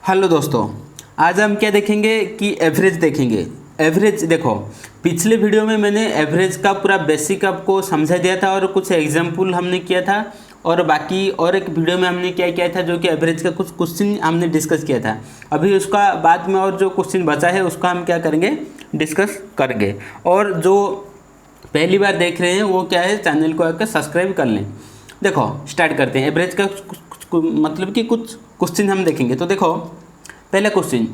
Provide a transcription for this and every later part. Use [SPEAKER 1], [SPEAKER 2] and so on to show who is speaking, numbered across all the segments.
[SPEAKER 1] Hello दोस्तों, आज हम क्या देखेंगे कि एवरेज देखेंगे। एवरेज देखो, पिछले वीडियो में मैंने एवरेज का पूरा बेसिक आपको समझा दिया था और कुछ एग्जाम्पल हमने किया था। और बाकी और एक वीडियो में हमने क्या किया था जो कि एवरेज का कुछ क्वेश्चन हमने डिस्कस किया था। अभी उसका बाद में और जो क्वेश्चन बचा है उसका हम क्या करेंगे, डिस्कस करेंगे। और जो पहली बार देख रहे हैं वो क्या है, चैनल को आकर सब्सक्राइब कर लें। देखो स्टार्ट करते हैं। एवरेज का मतलब कि कुछ क्वेश्चन हम देखेंगे। तो देखो पहला क्वेश्चन,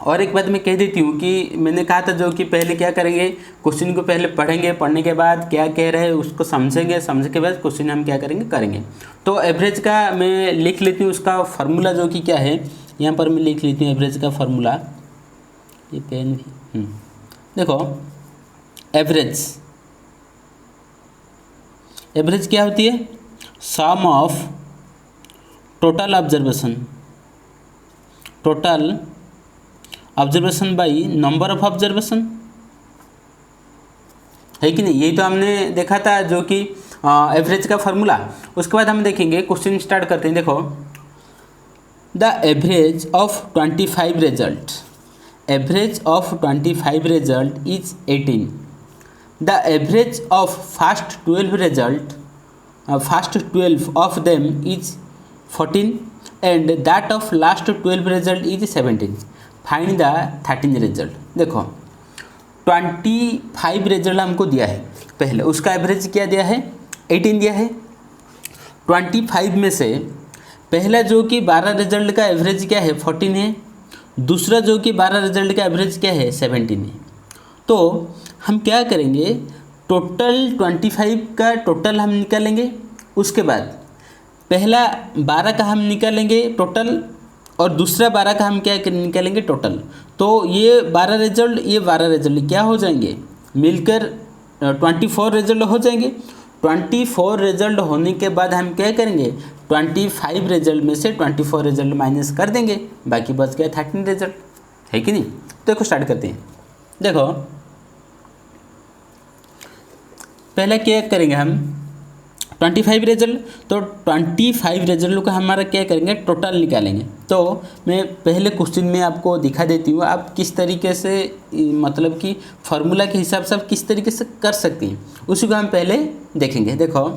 [SPEAKER 1] और एक बात मैं कह देती हूँ कि मैंने कहा था जो कि पहले क्या करेंगे, क्वेश्चन को पहले पढ़ेंगे, पढ़ने के बाद क्या कह रहे हैं उसको समझेंगे, समझ के बाद क्वेश्चन हम क्या करेंगे। तो एवरेज का मैं लिख लेती हूँ, उसका फार्मूला जो कि क्या है, यहाँ पर मैं लिख लेती हूँ एवरेज का फार्मूला। ये पेन भी देखो, एवरेज क्या होती है, sum of total observation by number of observation, है कि नहीं। यही तो हमने देखा था जो कि एवरेज का फार्मूला। उसके बाद हम देखेंगे, क्वेश्चन स्टार्ट करते हैं। देखो, the average of 25 result is 18। The average of first 12 of them is 14 and that of last 12 result is 17. Find the 13 result। देखो 25 रिजल्ट हमको दिया है, पहले उसका एवरेज क्या दिया है, 18 दिया है। 25 में से पहला जो कि 12 रिजल्ट का एवरेज क्या है, 14 है। दूसरा जो कि 12 रिजल्ट का एवरेज क्या है, 17 है। तो हम क्या करेंगे, टोटल 25 का टोटल हम निकालेंगे। उसके बाद पहला 12 का हम निकालेंगे टोटल, और दूसरा 12 का हम क्या निकालेंगे, टोटल। तो ये 12 रिजल्ट, ये 12 रिजल्ट क्या हो जाएंगे, मिलकर 24 रिजल्ट हो जाएंगे। 24 रिजल्ट होने के बाद हम क्या करेंगे, 25 रिजल्ट में से 24 रिजल्ट माइनस कर देंगे, बाकी बच गया 13 रिजल्ट, है कि नहीं। देखो स्टार्ट करते हैं। देखो पहले क्या करेंगे हम, 25 रिजल्ट, तो 25 रिजल्ट का हमारा क्या करेंगे, टोटल निकालेंगे। तो मैं पहले क्वेश्चन में आपको दिखा देती हूँ, आप किस तरीके से मतलब कि फार्मूला के हिसाब से आप किस तरीके से कर सकते हैं, उसी को हम पहले देखेंगे। देखो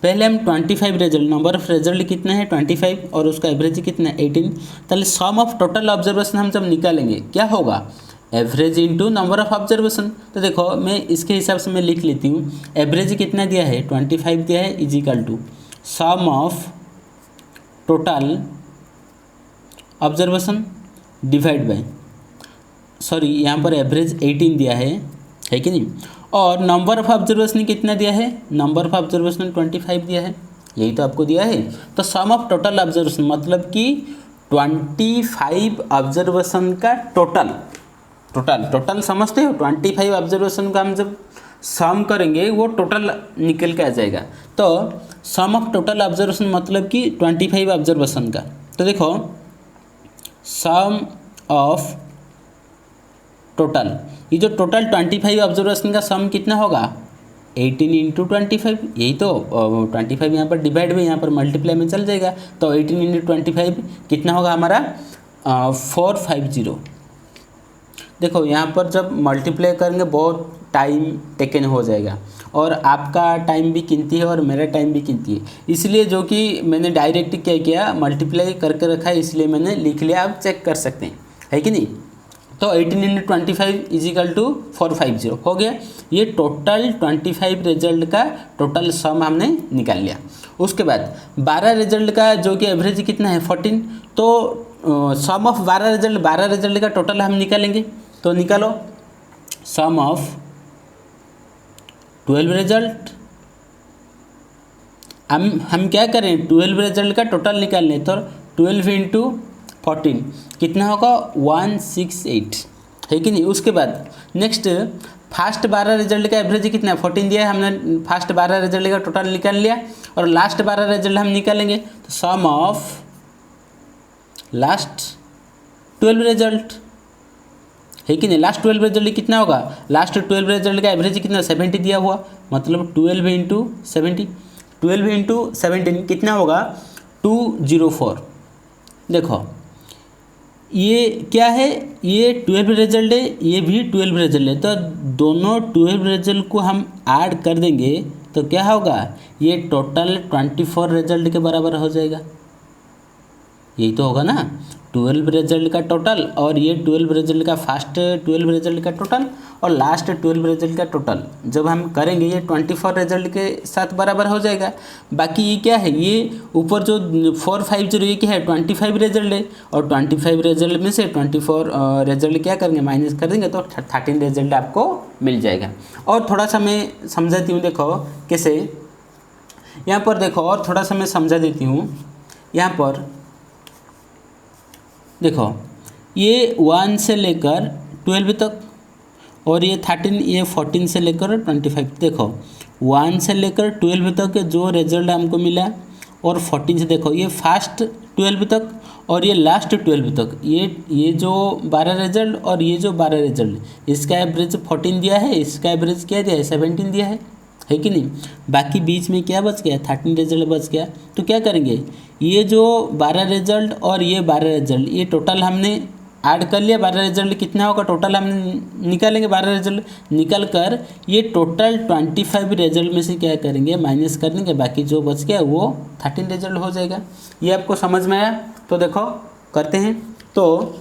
[SPEAKER 1] पहले हम 25 रिजल्ट, नंबर ऑफ रिजल्ट कितना है 25 और उसका एवरेज कितना है 18। पहले सम ऑफ टोटल ऑब्जर्वेशन हम जब निकालेंगे क्या होगा, average into number of observation. तो देखो मैं इसके हिसाब से मैं लिख लेती हूँ, एवरेज कितना दिया है 25 दिया है, is equal to sum of total observation divide by, sorry यहाँ पर एवरेज 18 दिया है कि नहीं। और नंबर ऑफ ऑब्जर्वेशन कितना दिया है, नंबर ऑफ ऑब्जर्वेशन 25 दिया है, यही तो आपको दिया है। तो सम ऑफ टोटल ऑब्जर्वेशन मतलब कि 25 ऑब्जर्वेशन का टोटल समझते हो। 25 ऑब्जर्वेशन का हम जब सम करेंगे वो टोटल निकल के आ जाएगा। तो सम ऑफ टोटल ऑब्जर्वेशन मतलब कि 25 ऑब्जर्वेशन का। तो देखो सम ऑफ टोटल, ये जो टोटल 25 ऑब्जर्वेशन का सम कितना होगा, 18 इंटू 25, यही तो 25 यहाँ पर डिवाइड में, यहाँ पर मल्टीप्लाई में चल जाएगा। तो 18 इंटू 25 कितना होगा हमारा 450। देखो यहाँ पर जब मल्टीप्लाई करेंगे बहुत टाइम टेकन हो जाएगा, और आपका टाइम भी कीमती है और मेरा टाइम भी कीमती है, इसलिए जो कि मैंने डायरेक्ट क्या किया, मल्टीप्लाई करके रखा है, इसलिए मैंने लिख लिया। आप चेक कर सकते हैं, है कि नहीं। तो 18 इंटू 25 इज इक्वल टू 450 हो गया। ये टोटल 25 रिजल्ट का टोटल सम हमने निकाल लिया। उसके बाद 12 रिजल्ट का जो कि एवरेज कितना है 14, तो सम ऑफ 12 रिजल्ट का टोटल हम निकालेंगे। तो निकालो सम ऑफ 12 रिजल्ट, हम क्या करें, 12 रिजल्ट का टोटल निकाल लें। तो 12 इंटू 14 कितना होगा 168, है कि नहीं। उसके बाद नेक्स्ट फर्स्ट 12 रिजल्ट का एवरेज कितना है 14 दिया है, हमने फर्स्ट 12 रिजल्ट का टोटल निकाल लिया, और लास्ट 12 रिजल्ट हम निकालेंगे। तो सम ऑफ लास्ट 12 रिजल्ट, है कि नहीं। लास्ट 12 रिजल्ट कितना होगा, लास्ट 12 रिजल्ट का एवरेज कितना 70 दिया हुआ, मतलब 12 इंटू 70, 12 इंटू 17 कितना होगा 204। देखो ये क्या है, ये 12 रिजल्ट है, ये भी 12 रिजल्ट है, तो दोनों 12 रिजल्ट को हम ऐड कर देंगे तो क्या होगा, ये टोटल 24 रिजल्ट के बराबर हो जाएगा। यही तो होगा ना, 12 रिजल्ट का टोटल और ये 12 रिजल्ट का फर्स्ट 12 रिजल्ट का टोटल और लास्ट 12 रिजल्ट का टोटल जब हम करेंगे ये 24 रिजल्ट के साथ बराबर हो जाएगा। बाकी ये क्या है, ये ऊपर जो 450 ये क्या है 25 रिजल्ट है, और 25 रिजल्ट में से 24 रिजल्ट क्या करेंगे माइनस कर देंगे तो 13 रिजल्ट आपको मिल जाएगा। और थोड़ा सा मैं समझाती हूँ, देखो कैसे, यहाँ पर देखो और थोड़ा सा मैं समझा देती हूँ। यहाँ पर देखो ये 1 से लेकर 12 तक और ये 13, ये 14 से लेकर 25। देखो 1 से लेकर 12 तक जो रिजल्ट हमको मिला और 14 से देखो ये फर्स्ट 12 तक और ये लास्ट 12 तक, ये जो 12 रिजल्ट और ये जो 12 रिजल्ट, इसका एवरेज 14 दिया है, इसका एवरेज क्या दिया है 17 दिया है कि नहीं। बाकी बीच में क्या बच गया 13 रिजल्ट बच गया। तो क्या करेंगे, ये जो 12 रिजल्ट और ये 12 रिजल्ट ये टोटल हमने ऐड कर लिया, 12 रिजल्ट कितना होगा टोटल हम निकालेंगे, 12 रिजल्ट निकल कर ये टोटल 25 रिजल्ट में से क्या करेंगे माइनस कर देंगे, बाकी जो बच गया वो 13 रिजल्ट हो जाएगा। ये आपको समझ में आया, तो देखो करते हैं। तो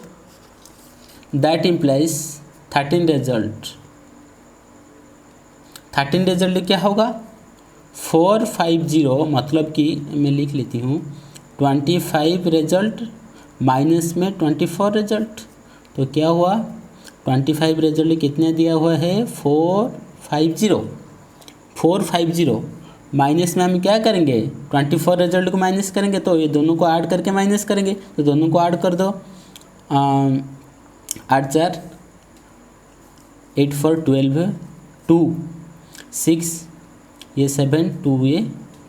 [SPEAKER 1] दैट इम्प्लाइज 13 रिजल्ट, 13 रिजल्ट क्या होगा 450, मतलब कि मैं लिख लेती हूँ 25 रिजल्ट माइनस में 24 रिजल्ट, तो क्या हुआ 25 रिजल्ट कितने दिया हुआ है 450 माइनस में हम क्या करेंगे 24 रिजल्ट को माइनस करेंगे, तो ये दोनों को ऐड करके माइनस करेंगे, तो दोनों को ऐड कर दो 8 4 8 4 12 2 6 ये 7 2 ये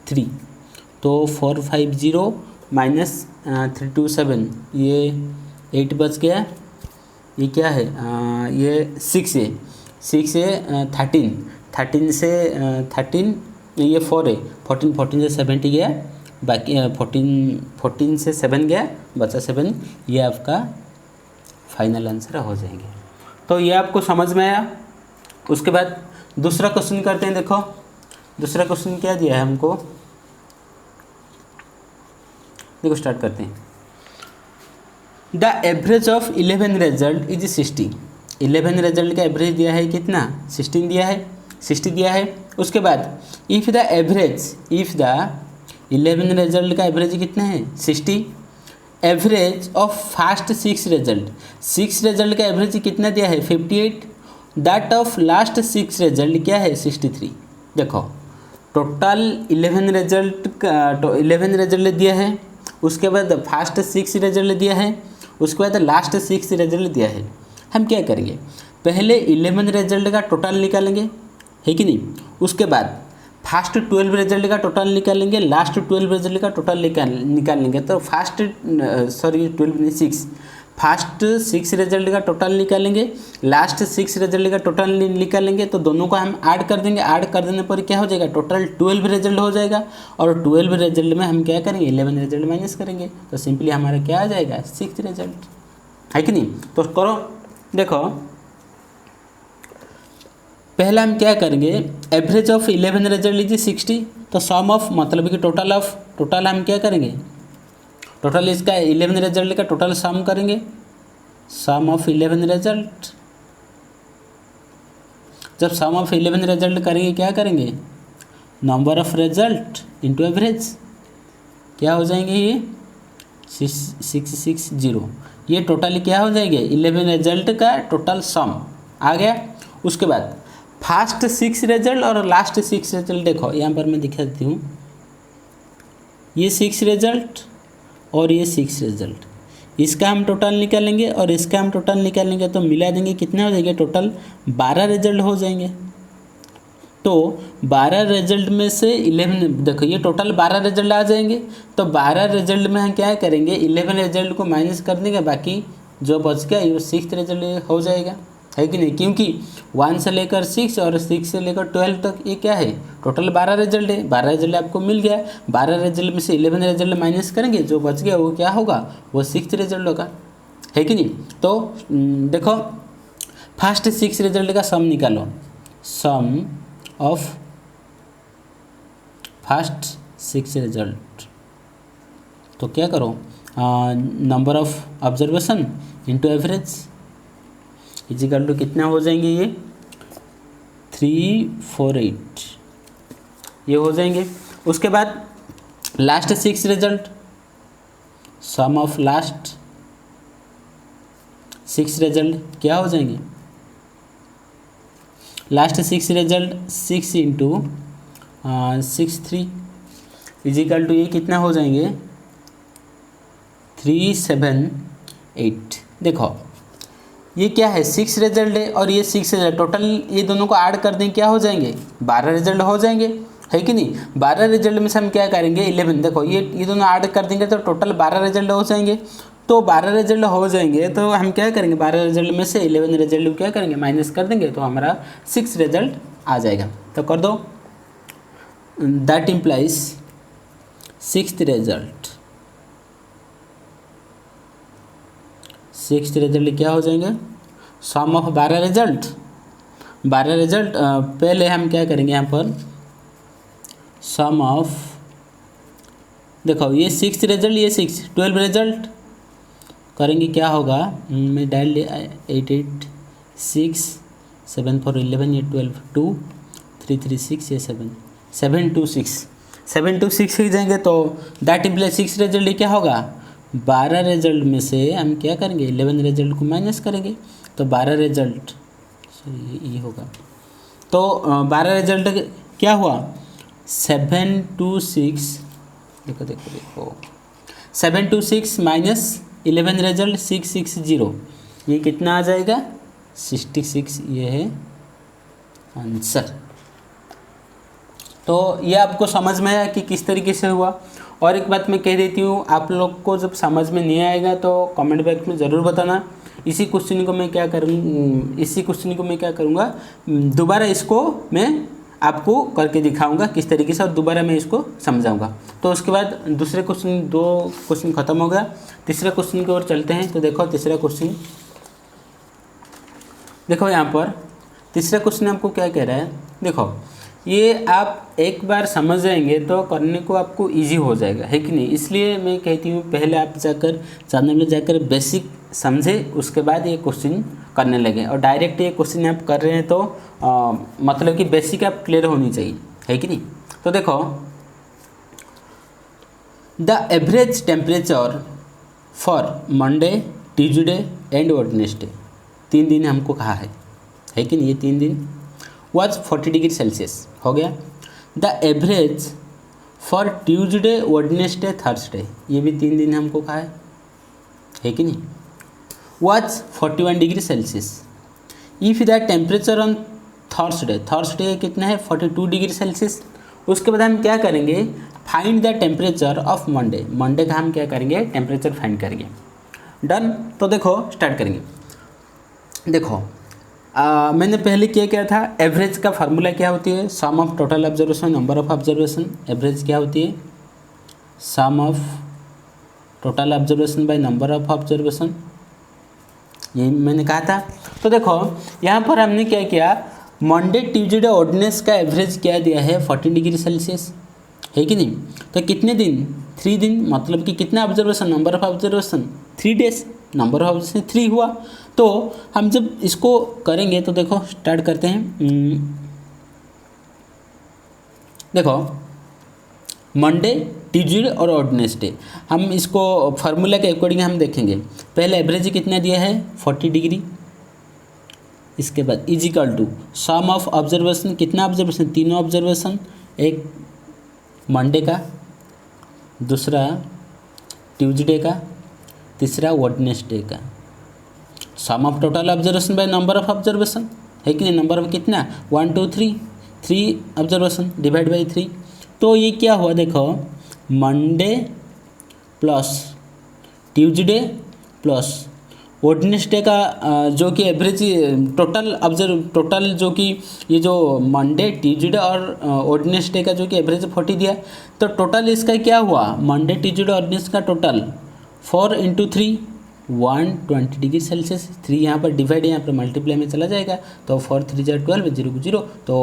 [SPEAKER 1] 3, तो 450 माइनस 327 ये 8 बच गया, ये क्या है ये 6 है 13 से 13 ये 4 है 14 से 70 गया, बाकी 14 से 7 गया बचा 7, ये आपका फाइनल आंसर हो जाएंगे। तो ये आपको समझ में आया। उसके बाद दूसरा क्वेश्चन करते हैं। देखो दूसरा क्वेश्चन क्या दिया है हमको, देखो स्टार्ट करते हैं। The average of 11 result is 60, 11 result का एवरेज दिया है कितना 16 दिया है, 60 दिया है। उसके बाद इफ़ द 11 रिजल्ट का एवरेज कितना है 60, average of first 6 result, 6 result का एवरेज कितना दिया है 58, दैट ऑफ लास्ट 6 रिजल्ट क्या है 63। देखो टोटल 11 रिजल्ट दिया है, उसके बाद फर्स्ट 6 रिजल्ट दिया है, उसके बाद लास्ट 6 रिजल्ट दिया है। हम क्या करेंगे पहले 11 रिजल्ट का टोटल निकालेंगे, है कि नहीं, उसके बाद फर्स्ट 12 रिजल्ट का टोटल निकालेंगे, लास्ट 12 रिजल्ट का टोटल निकालेंगे। तो फर्स्ट 6 रिजल्ट का टोटल निकालेंगे, लास्ट 6 रिजल्ट का टोटल निकालेंगे, तो दोनों को हम ऐड कर देंगे। ऐड कर देने पर क्या हो जाएगा टोटल 12 रिजल्ट हो जाएगा, और 12 रिजल्ट में हम क्या करेंगे 11 रिजल्ट माइनस करेंगे, तो सिंपली हमारा क्या आ जाएगा 6 रिजल्ट, है कि नहीं। तो करो देखो पहला हम क्या करेंगे एवरेज ऑफ 11 रिजल्ट लीजिए 60, तो सम ऑफ मतलब कि टोटल हम क्या करेंगे टोटल इसका 11 रिजल्ट का टोटल सम करेंगे, सम ऑफ 11 रिजल्ट। जब सम ऑफ 11 रिजल्ट करेंगे क्या करेंगे number of result into average, क्या हो जाएंगे ये 660, ये टोटल क्या हो जाएंगे 11 रिजल्ट का टोटल सम आ गया। उसके बाद फर्स्ट 6 रिजल्ट और लास्ट 6 रिजल्ट, देखो यहाँ पर मैं दिखा देती हूँ, ये 6 रिजल्ट और ये 6 रिजल्ट, इसका हम टोटल निकालेंगे और इसका हम टोटल निकालेंगे, तो मिला देंगे कितना हो जाएगा टोटल 12 रिजल्ट हो जाएंगे। तो 12 रिजल्ट में से 11, देखो ये टोटल 12 रिजल्ट आ जाएंगे, तो 12 रिजल्ट में हम क्या करेंगे 11 रिजल्ट को माइनस कर देंगे, बाकी जो बच गया ये 6 रिजल्ट हो जाएगा, है कि नहीं, क्योंकि 1 से लेकर 6 और 6 से लेकर 12 तक ये क्या है टोटल 12 रिजल्ट है, 12 रिजल्ट आपको मिल गया। 12 रिजल्ट में से 11 रिजल्ट माइनस करेंगे, जो बच गया वो क्या होगा वो 6 रिजल्ट होगा, है कि नहीं। तो देखो फर्स्ट 6 रिजल्ट का सम निकालो, सम ऑफ फर्स्ट 6 रिजल्ट। तो क्या करो, number of observation into average is equal to कितना हो जाएंगे, ये 348 ये हो जाएंगे। उसके बाद last 6 result, sum of last 6 result क्या हो जाएंगे, last 6 result 6 into 6 is equal to ये कितना हो जाएंगे 378। देखो ये क्या है 6 रिजल्ट है और ये 6 रिजल्ट, टोटल ये दोनों को ऐड कर दें क्या हो जाएंगे 12 रिजल्ट हो जाएंगे, है कि नहीं। 12 रिजल्ट में से हम क्या करेंगे 11, देखो ये दोनों ऐड कर देंगे तो टोटल 12 रिजल्ट हो जाएंगे। तो 12 रिजल्ट हो जाएंगे तो हम क्या करेंगे 12 रिजल्ट में से 11 रिजल्ट क्या करेंगे माइनस कर देंगे, तो हमारा 6 रिजल्ट आ जाएगा। तो कर दो, दैट इम्प्लाइज 6th रिजल्ट क्या हो जाएंगे, सम ऑफ 12 रिजल्ट पहले हम क्या करेंगे यहाँ पर सम ऑफ, देखो ये 6 रिजल्ट ये 6 12 रिजल्ट करेंगे क्या होगा, मैं डाल लिया 8 8 6 7 4 11 ये 12 2 3 3 6 ये 7 7 2 6 ही जाएंगे। तो दैट इम्प्लाइज 6 रिजल्ट क्या होगा 12 रिजल्ट में से हम क्या करेंगे 11 रिजल्ट को माइनस करेंगे, तो 12 रिजल्ट ये होगा। तो 12 रिजल्ट क्या हुआ 726, देखो 726 माइनस 11 रिजल्ट 660, ये कितना आ जाएगा 66, ये है आंसर। तो ये आपको समझ में आया कि किस तरीके से हुआ। और एक बात मैं कह देती हूँ, आप लोग को जब समझ में नहीं आएगा तो कमेंट बॉक्स में ज़रूर बताना। इसी क्वेश्चन को मैं क्या करूँगा दोबारा इसको मैं आपको करके दिखाऊंगा किस तरीके से, और दोबारा मैं इसको समझाऊंगा। तो उसके बाद दूसरे क्वेश्चन 2 क्वेश्चन खत्म हो गया, तीसरे क्वेश्चन की ओर चलते हैं। तो देखो तीसरा क्वेश्चन, देखो यहाँ पर तीसरा क्वेश्चन आपको क्या कह रहा है, देखो ये आप एक बार समझ जाएंगे तो करने को आपको इजी हो जाएगा, है कि नहीं। इसलिए मैं कहती हूँ पहले आप जाकर चैनल में जाकर बेसिक समझे, उसके बाद ये क्वेश्चन करने लगे। और डायरेक्ट ये क्वेश्चन आप कर रहे हैं तो मतलब कि बेसिक आप क्लियर होनी चाहिए, है कि नहीं। तो देखो the average temperature for Monday Tuesday and Wednesday, 3 दिन हमको कहा है कि नहीं, ये 3 दिन वॉज 40 डिग्री सेल्सियस हो गया। The average for Tuesday Wednesday Thursday, ये भी 3 दिन हमको कहा है कि नहीं, was 41 degree Celsius. If the temperature on Thursday कितना है 42 डिग्री सेल्सियस। उसके बाद हम क्या करेंगे find the temperature of Monday का हम क्या करेंगे टेम्परेचर फाइंड करेंगे। डन। तो देखो स्टार्ट करेंगे। देखो मैंने पहले क्या था, एवरेज का फार्मूला क्या होती है, sum of total observation number of observation. Average क्या होती है sum of total observation by number of observation, यही मैंने कहा था। तो देखो यहाँ पर हमने क्या किया, मंडे ट्यूजडे वेडनेसडे का एवरेज क्या दिया है 40 डिग्री सेल्सियस, है कि नहीं। तो कितने दिन 3 दिन, मतलब कि कितना observation number of observation 3 days, number of observation 3 हुआ। तो हम जब इसको करेंगे तो देखो स्टार्ट करते हैं। देखो मंडे ट्यूजडे और वेडनेसडे, हम इसको फार्मूला के अकॉर्डिंग हम देखेंगे। पहले एवरेज कितना दिया है 40 डिग्री, इसके बाद equal to sum of observation, कितना ऑब्जर्वेशन 3 ऑब्जर्वेशन, एक मंडे का, दूसरा ट्यूसडे का, तीसरा वेडनेसडे का। Sum of total observation by number of observation, है कि नहीं, नंबर ऑफ कितना 1 2 3 ऑब्जर्वेशन डिवाइड बाई 3। तो ये क्या हुआ देखो Monday plus Tuesday plus Wednesday का जो कि एवरेज टोटल जो कि ये जो मंडे ट्यूसडे और वेडनेसडे का जो कि एवरेज 40 दिया, तो टोटल इसका क्या हुआ मंडे ट्यूसडे वेडनेसडे का टोटल 4 × 3 120 डिग्री सेल्सियस। 3 यहाँ पर डिवाइड, यहाँ पर मल्टीप्लाई में चला जाएगा, तो 4 3 12, 0 को 0, तो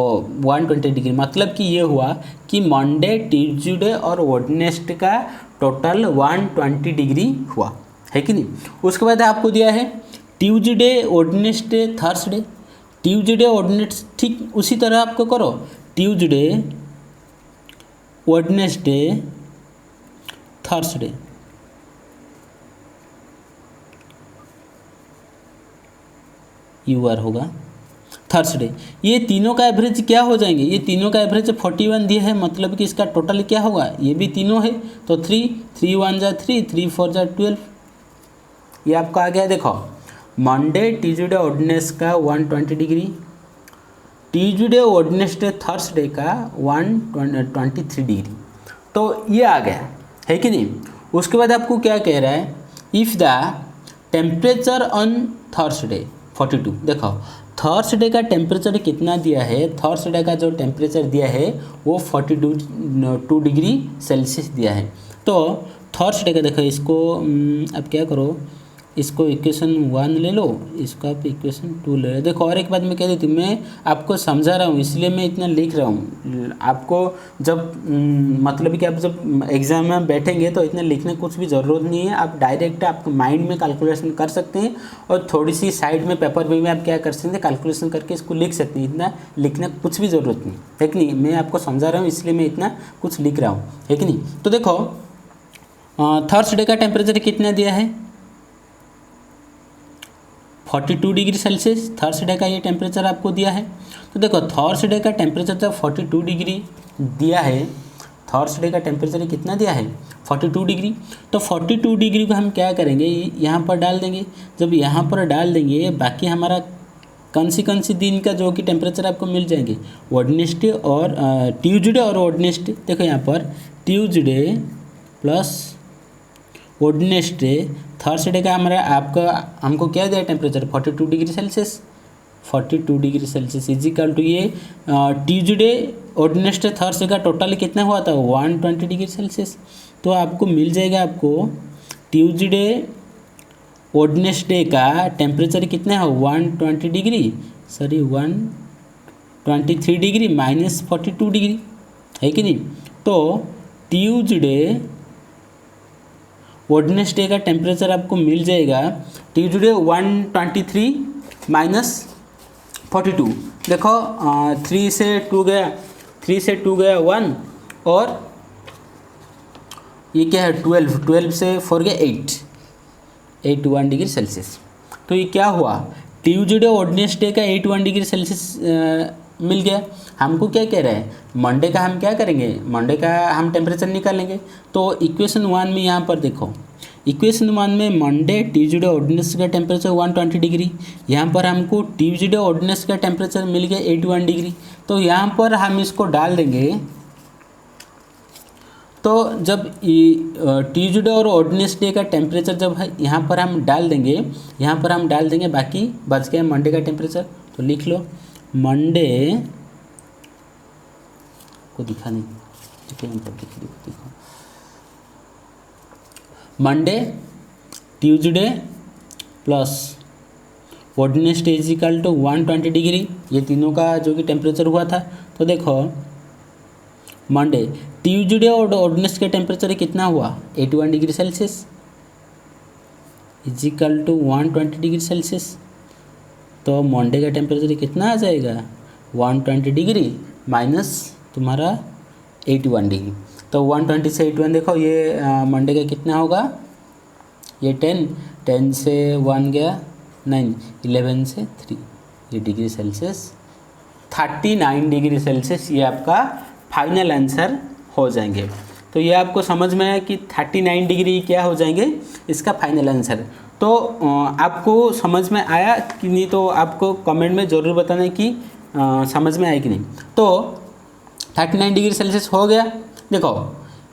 [SPEAKER 1] 120 डिग्री। मतलब कि ये हुआ कि मंडे, ट्यूसडे और वेडनेसडे का टोटल 120 डिग्री हुआ, है कि नहीं। उसके बाद आपको दिया है Tuesday, Wednesday, Thursday. Tuesday, Wednesday, ठीक उसी तरह आपको करो, ट्यूसडे, वेडनेसडे, थर्सडे। यूआर होगा थर्सडे। ये तीनों का एवरेज क्या हो जाएंगे, ये तीनों का एवरेज 41 दिया है, मतलब कि इसका टोटल क्या होगा, ये भी तीनों है, तो 3 3 1 जा 3, 3 4 जा 12। ये आपका आ गया। देखो मंडे, ट्यूसडे, वेडनेसडे का 120 डिग्री, ट्यूसडे, वेडनेसडे, थर्सडे का 123 डिग्री, तो ये आ गया, है कि नहीं। उसके बाद आपको क्या कह रहा है, if the temperature on Thursday 42। देखो थर्सडे का टेम्परेचर कितना दिया है, थर्सडे का जो टेम्परेचर दिया है वो 42 डिग्री सेल्सियस दिया है। तो थर्सडे का देखो, इसको अब क्या करो, इसको इक्वेशन 1 ले लो, इसको आप इक्वेशन 2 ले लो। देखो और एक बात मैं कह देती हूँ, मैं आपको समझा रहा हूँ इसलिए मैं इतना लिख रहा हूँ। आपको जब मतलब कि आप जब एग्ज़ाम में बैठेंगे तो इतना लिखने कुछ भी ज़रूरत नहीं है, आप डायरेक्ट आप माइंड में कैलकुलेशन कर सकते हैं और थोड़ी सी साइड में पेपर में आप क्या कर सकते हैं, कैलकुलेशन करके इसको लिख सकते हैं। इतना लिखने कुछ भी ज़रूरत नहीं है कि नहीं। मैं आपको समझा रहा हूँ इसलिए मैं इतना कुछ लिख रहा हूँ, है कि नहीं। तो देखो थर्सडे का टेम्परेचर कितना दिया है, 42 डिग्री सेल्सियस। थर्सडे का ये टेम्परेचर आपको दिया है। तो देखो थर्सडे का टेम्परेचर जब 42 डिग्री दिया है, थर्सडे का टेम्परेचर कितना दिया है, 42 डिग्री। तो 42 डिग्री को हम क्या करेंगे, यहाँ पर डाल देंगे। जब यहाँ पर डाल देंगे, बाकी हमारा कौन सी दिन का जो कि टेम्परेचर आपको मिल जाएंगे, वेडनेसडे और ट्यूसडे और वेडनेसडे। देखो यहाँ पर ट्यूसडे प्लस वेडनेसडे, थर्सडे का हमारा आपका हमको क्या दिया temperature, 42 degree Celsius. 42 degree Celsius is equal to ये ट्यूसडे, वेडनेसडे, थर्सडे का टोटल कितना हुआ था, 120 डिग्री सेल्सियस। तो आपको मिल जाएगा, आपको ट्यूसडे, वेडनेसडे का टेम्परेचर कितना है, 123 डिग्री माइनस 42 डिग्री, है कि नहीं। तो ट्यूसडे, वेडनेसडे का टेम्परेचर आपको मिल जाएगा, ट्यूसडे 123 माइनस 42। देखो 3 से 2 गया, 3 से 2 गया 1, और ये क्या है 12, 12 से 4 गया 81 डिग्री सेल्सियस। तो ये क्या हुआ, ट्यूसडे वेडनेसडे का 81 डिग्री सेल्सियस मिल गया। हमको क्या कह रहा है, मंडे का हम क्या करेंगे, मंडे का हम टेम्परेचर निकालेंगे। तो इक्वेशन 1 में यहाँ पर देखो, इक्वेशन 1 में मंडे, ट्यूसडे, वेडनेसडे का टेम्परेचर 120 डिग्री, यहाँ पर हमको ट्यूसडे, वेडनेसडे का टेम्परेचर मिल गया 81 डिग्री। तो यहाँ पर हम इसको डाल देंगे। तो जब ट्यूसडे और वेडनेसडे का टेम्परेचर जब है यहाँ पर हम डाल देंगे, यहाँ पर हम डाल देंगे, बाकी बच गया मंडे का टेम्परेचर। तो लिख लो, मंडे को दिखा नहीं, देखो Monday, Tuesday plus Wednesday is equal to 120 degree, ये तीनों का जो कि टेम्परेचर हुआ था। तो देखो मंडे, ट्यूसडे और वेडनेसडे का टेम्परेचर कितना हुआ, 81 degree Celsius is equal to 120 degree Celsius. तो मंडे का टेम्परेचर कितना आ जाएगा, 120 डिग्री माइनस तुम्हारा 81 डिग्री। तो 120 से 81 देखो, ये मंडे का कितना होगा, ये 10 से 1 गया 9, 11 से 3, ये डिग्री सेल्सियस 39 डिग्री सेल्सियस, ये आपका फाइनल आंसर हो जाएंगे। तो ये आपको समझ में आया कि 39 डिग्री क्या हो जाएंगे इसका फाइनल आंसर। तो आपको समझ में आया कि नहीं, तो आपको कमेंट में ज़रूर बताना कि समझ में आया कि नहीं। तो 39 डिग्री सेल्सियस हो गया। देखो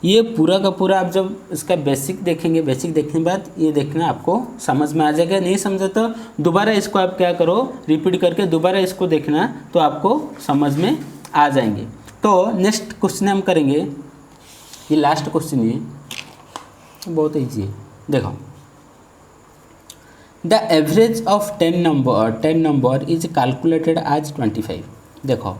[SPEAKER 1] ये पूरा का पूरा आप जब इसका बेसिक देखेंगे, बेसिक देखने के बाद ये देखना आपको समझ में आ जाएगा। नहीं समझे तो दोबारा इसको आप क्या करो, रिपीट करके दोबारा इसको देखना, तो आपको समझ में आ जाएंगे। तो नेक्स्ट क्वेश्चन हम करेंगे, ये लास्ट क्वेश्चन है, बहुत ईजी है। देखो the average of 10 number is calculated as 25। देखो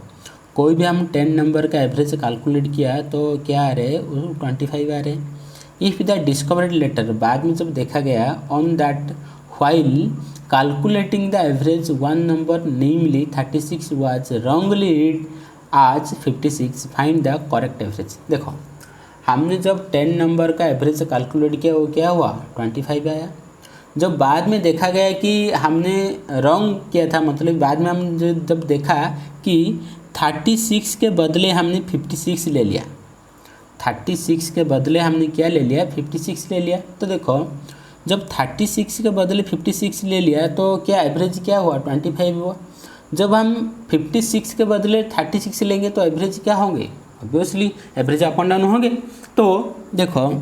[SPEAKER 1] कोई भी हम 10 नंबर का एवरेज कैलकुलेट किया तो क्या आ रहे हैं, वो 25 आ रहे हैं। इफ़ द डिस्कवर्ड लेटर, बाद में जब देखा गया, on that while calculating the average one number namely 36 was wrongly read आज 56, फाइंड द करेक्ट एवरेज। देखो हमने जब 10 नंबर का एवरेज कैलकुलेट किया वो क्या हुआ, 25 आया। जब बाद में देखा गया कि हमने रॉन्ग किया था, मतलब बाद में हम जब देखा कि 36 के बदले हमने 56 ले लिया, 36 के बदले हमने क्या ले लिया, 56 ले लिया। तो देखो जब 36 के बदले 56 ले लिया तो क्या एवरेज क्या हुआ, 25 हुआ। जब हम 56 के बदले 36 लेंगे तो एवरेज क्या होंगे, obviously average up and down होंगे। तो देखो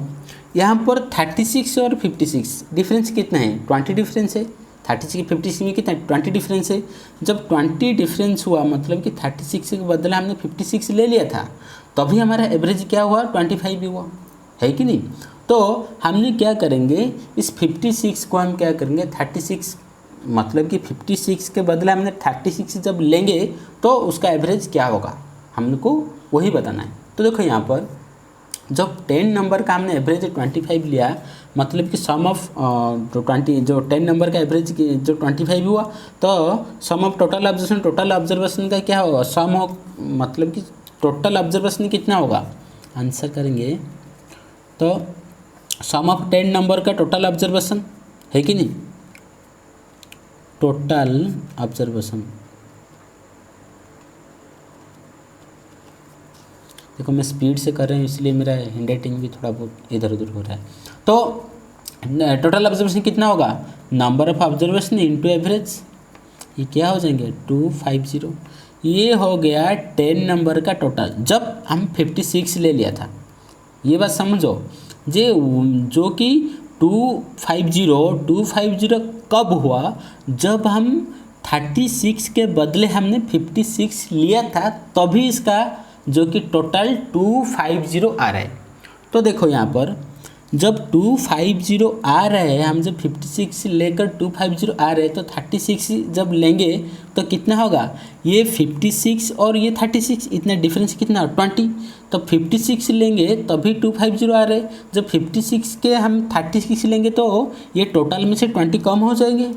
[SPEAKER 1] यहाँ पर 36 और 56 डिफरेंस कितना है, 20 डिफरेंस है। 36 56 में कितना, 20 डिफरेंस है। जब 20 डिफरेंस हुआ मतलब कि 36 के बदले हमने 56 ले लिया था, तभी हमारा एवरेज क्या हुआ, 25 भी हुआ, है कि नहीं। तो हमने क्या करेंगे, इस 56 को हम क्या करेंगे, 36 मतलब कि 56 के बदले हमने 36 जब लेंगे तो उसका एवरेज क्या होगा, हमको वही बताना है। तो देखो यहाँ पर जब 10 नंबर का हमने एवरेज 25 लिया, मतलब कि सम ऑफ 20, जो 10 नंबर का एवरेज जो 25 हुआ, तो सम ऑफ टोटल ऑब्जर्वेशन का क्या होगा, सम ऑफ मतलब कि टोटल ऑब्जर्वेशन कितना होगा, आंसर करेंगे तो सम ऑफ 10 नंबर का टोटल ऑब्जर्वेशन, है कि नहीं, टोटल ऑब्जर्वेशन। देखो मैं स्पीड से कर रहा हूँ इसलिए मेरा हैंड राइटिंग भी थोड़ा बहुत इधर उधर हो रहा है। तो टोटल ऑब्जर्वेशन कितना होगा, number of observation into average, ये क्या हो जाएंगे 250। ये हो गया 10 नंबर का टोटल जब हम 56 ले लिया था। ये बात समझो, जो कि 250 कब हुआ, जब हम 36 के बदले हमने 56 लिया था, तभी इसका जो कि टोटल 250 आ रहा है। तो देखो यहाँ पर जब 250 आ रहे हैं, हम जब 56 लेकर 250 आ रहे हैं, तो 36 जब लेंगे तो कितना होगा, ये 56 और ये 36 इतना डिफरेंस कितना, 20। तो 56 लेंगे तभी 250 आ रहे हैं। जब 56 के हम 36 लेंगे तो ये टोटल में से 20 कम हो जाएंगे,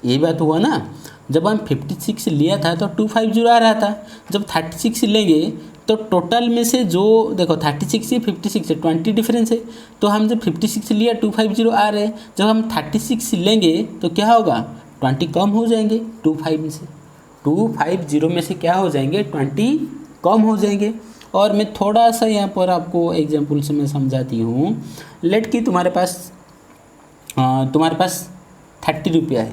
[SPEAKER 1] ये बात हुआ ना। जब हम 56 लिया था तो 250 आ रहा था, जब 36 लेंगे तो टोटल में से जो देखो 36 से 56 से 20 डिफरेंस है, तो हम जब 56 लिया 250 आ रहे हैं, जब हम 36 लेंगे तो क्या होगा, 20 कम हो जाएंगे 250 में से क्या हो जाएंगे, 20 कम हो जाएंगे। और मैं थोड़ा सा यहाँ पर आपको एग्जाम्पल से मैं समझाती हूँ। लेट कि तुम्हारे पास 30 रुपया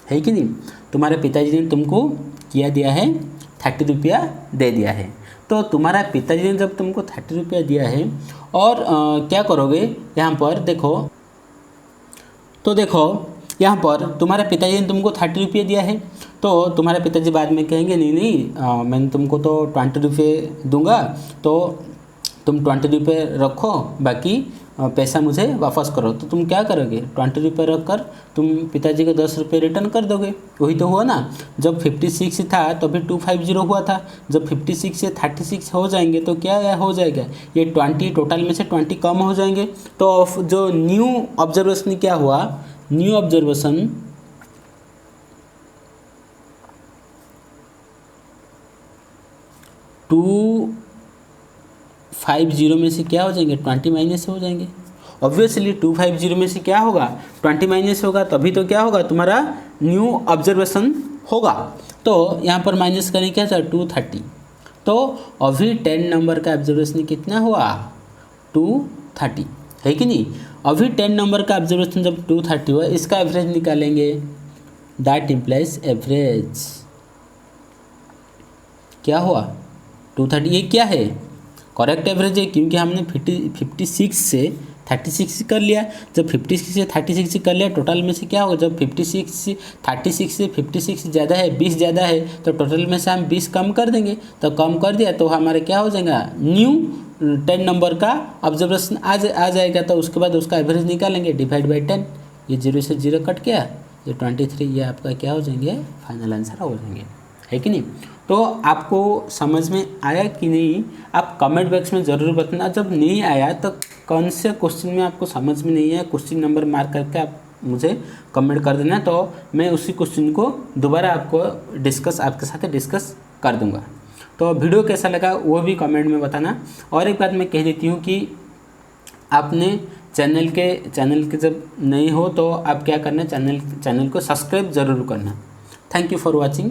[SPEAKER 1] है कि नहीं, तुम्हारे पिताजी ने तुमको क्या दिया है, 30 रुपया दे दिया है। तो तुम्हारा पिताजी ने जब तुमको 30 रुपया दिया है और क्या करोगे, यहाँ पर देखो, तो देखो यहाँ पर तुम्हारे पिताजी ने तुमको 30 रुपये दिया है, तो तुम्हारे पिताजी बाद में कहेंगे नहीं मैंने तुमको तो 20 रुपये दूंगा, तो तुम 20 रुपये रखो, बाकी पैसा मुझे वापस करो। तो तुम क्या करोगे, 20 रुपये रख कर तुम पिताजी को 10 रुपये रिटर्न कर दोगे। वही तो हुआ ना, जब 56 था तो भी 250 हुआ था, जब 56 से 36 हो जाएंगे तो क्या हो जाएगा, ये 20 टोटल में से 20 कम हो जाएंगे। तो जो न्यू ऑब्जर्वेशन क्या हुआ, न्यू ऑब्जर्वेशन 250 में से क्या हो जाएंगे, 20 माइनस हो जाएंगे। ऑब्वियसली 250 में से क्या होगा, 20 माइनस होगा, तभी तो क्या होगा, तुम्हारा न्यू ऑब्जर्वेशन होगा। तो यहाँ पर माइनस करें क्या था, 230। तो अभी 10 नंबर का ऑब्जर्वेशन कितना हुआ, 230, है कि नहीं। अभी 10 नंबर का ऑब्जर्वेशन जब 230 हुआ, इसका एवरेज निकालेंगे, दैट इम्प्लाइज एवरेज क्या हुआ, 230। ये क्या है, करेक्ट एवरेज है, क्योंकि हमने 56 से 36 कर लिया। जब 56 से 36 कर लिया, टोटल में से क्या होगा, जब 36 से 56 ज़्यादा है, 20 ज़्यादा है, तो टोटल में से हम 20 कम कर देंगे। तो कम कर दिया तो हमारे क्या हो जाएगा, न्यू 10 नंबर का ऑब्जर्वेशन आ जाएगा। तो उसके बाद उसका एवरेज निकालेंगे, डिवाइड बाई 10, ये 0 से 0 कट गया, ये 23 ये आपका क्या हो जाएंगे, फाइनल आंसर हो जाएंगे, है कि नहीं। तो आपको समझ में आया कि नहीं, आप कमेंट बॉक्स में ज़रूर बताना। जब नहीं आया तो कौन से क्वेश्चन में आपको समझ में नहीं आया, क्वेश्चन नंबर मार्क करके आप मुझे कमेंट कर देना, तो मैं उसी क्वेश्चन को दोबारा आपको आपके साथ डिस्कस कर दूंगा। तो वीडियो कैसा लगा वो भी कमेंट में बताना। और एक बात मैं कह देती हूँ कि आपने चैनल के जब नए हो तो आप क्या करना, चैनल को सब्सक्राइब ज़रूर करना। Thank you for watching.